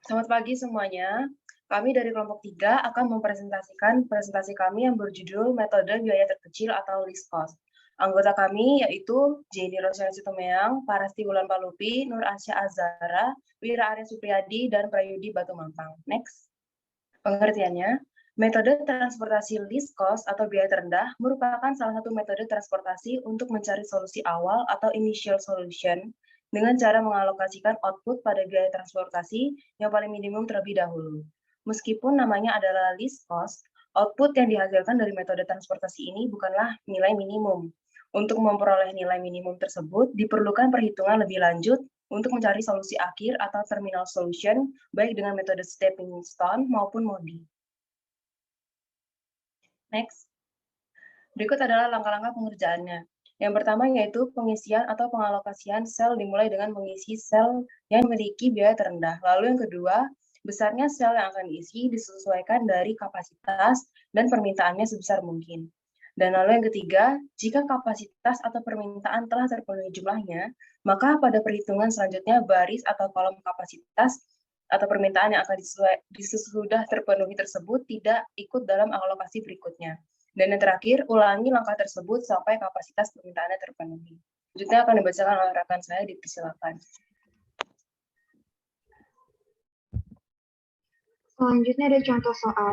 Selamat pagi semuanya. Kami dari kelompok 3 akan mempresentasikan presentasi kami yang berjudul Metode Biaya Terkecil atau Least Cost. Anggota kami yaitu Jenny Rosyana Situmeang, Parasti Wulan Palupi, Nur Asya Azara, Wira Arya Supriyadi, dan Prayudi Batu Mampang. Next. Pengertiannya, metode transportasi least cost atau biaya terendah merupakan salah satu metode transportasi untuk mencari solusi awal atau initial solution dengan cara mengalokasikan output pada biaya transportasi yang paling minimum terlebih dahulu. Meskipun namanya adalah least cost, output yang dihasilkan dari metode transportasi ini bukanlah nilai minimum. Untuk memperoleh nilai minimum tersebut, diperlukan perhitungan lebih lanjut untuk mencari solusi akhir atau terminal solution, baik dengan metode stepping stone maupun MODI. Next. Berikut adalah langkah-langkah pengerjaannya. Yang pertama yaitu pengisian atau pengalokasian sel dimulai dengan mengisi sel yang memiliki biaya terendah. Lalu yang kedua, besarnya sel yang akan diisi disesuaikan dari kapasitas dan permintaannya sebesar mungkin. Dan lalu yang ketiga, jika kapasitas atau permintaan telah terpenuhi jumlahnya, maka pada perhitungan selanjutnya baris atau kolom kapasitas atau permintaan yang akan sudah terpenuhi tersebut tidak ikut dalam alokasi berikutnya. Dan yang terakhir, ulangi langkah tersebut sampai kapasitas permintaannya terpenuhi. Selanjutnya akan dibacakan oleh rekan saya, dipersilakan. Selanjutnya ada contoh soal,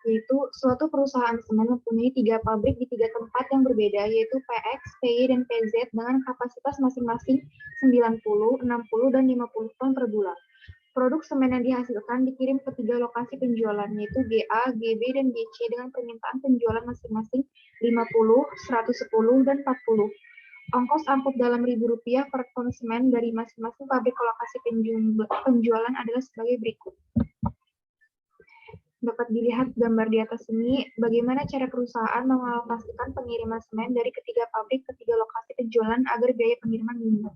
yaitu suatu perusahaan semen mempunyai 3 pabrik di 3 tempat yang berbeda, yaitu PX, PY, dan PZ dengan kapasitas masing-masing 90, 60, dan 50 ton per bulan. Produk semen yang dihasilkan dikirim ke 3 lokasi penjualan, yaitu GA, GB, dan GC dengan permintaan penjualan masing-masing 50, 110, dan 40. Ongkos angkut dalam Rp1.000 per ton semen dari masing-masing pabrik ke lokasi penjualan adalah sebagai berikut. Dapat dilihat gambar di atas ini, bagaimana cara perusahaan mengalokasikan pengiriman semen dari ketiga pabrik ke 3 lokasi penjualan agar biaya pengiriman minimum.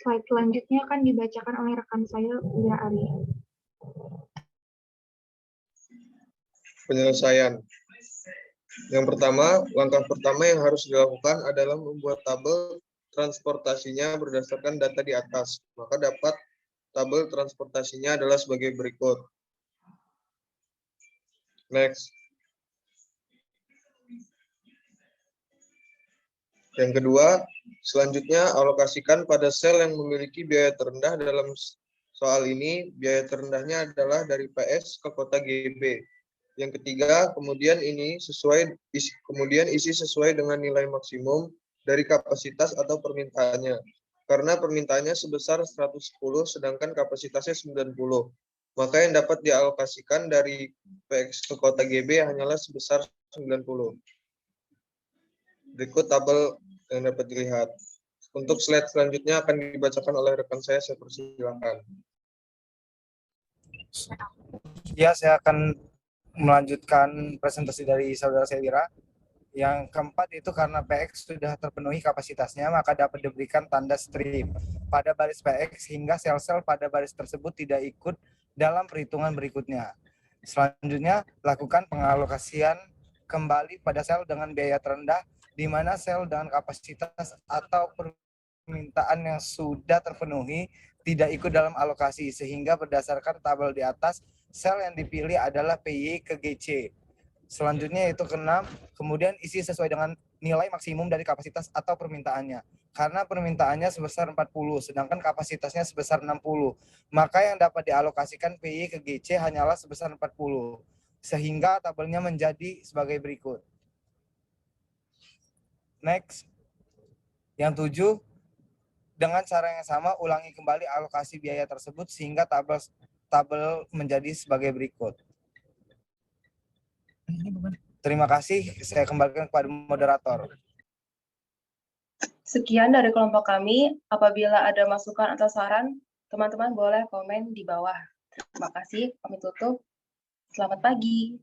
Slide selanjutnya akan dibacakan oleh rekan saya, Wira Arya. Penyelesaian. Yang pertama, langkah pertama yang harus dilakukan adalah membuat tabel transportasinya berdasarkan data di atas. Maka dapat tabel transportasinya adalah sebagai berikut. Next. Yang kedua, selanjutnya alokasikan pada sel yang memiliki biaya terendah. Dalam soal ini, biaya terendahnya adalah dari PS ke kota GB. Yang ketiga, kemudian isi sesuai dengan nilai maksimum dari kapasitas atau permintaannya. Karena permintaannya sebesar 110, sedangkan kapasitasnya 90. Maka yang dapat dialokasikan dari PX ke kota GB hanyalah sebesar 90. Berikut tabel yang dapat dilihat. Untuk slide selanjutnya akan dibacakan oleh rekan saya persilakan. Ya, saya akan melanjutkan presentasi dari saudara saya Wira. Yang keempat itu karena PX sudah terpenuhi kapasitasnya, maka dapat diberikan tanda strip pada baris PX hingga sel-sel pada baris tersebut tidak ikut dalam perhitungan berikutnya. Selanjutnya, lakukan pengalokasian kembali pada sel dengan biaya terendah, di mana sel dengan kapasitas atau permintaan yang sudah terpenuhi tidak ikut dalam alokasi, sehingga berdasarkan tabel di atas, sel yang dipilih adalah PY ke GC. Selanjutnya itu keenam, kemudian isi sesuai dengan nilai maksimum dari kapasitas atau permintaannya. Karena permintaannya sebesar 40, sedangkan kapasitasnya sebesar 60. Maka yang dapat dialokasikan PY ke GC hanyalah sebesar 40. Sehingga tabelnya menjadi sebagai berikut. Next. Yang 7, dengan cara yang sama ulangi kembali alokasi biaya tersebut sehingga tabel menjadi sebagai berikut. Terima kasih, saya kembalikan kepada moderator. Sekian dari kelompok kami. Apabila ada masukan atau saran, teman-teman boleh komen di bawah. Terima kasih, kami tutup. Selamat pagi.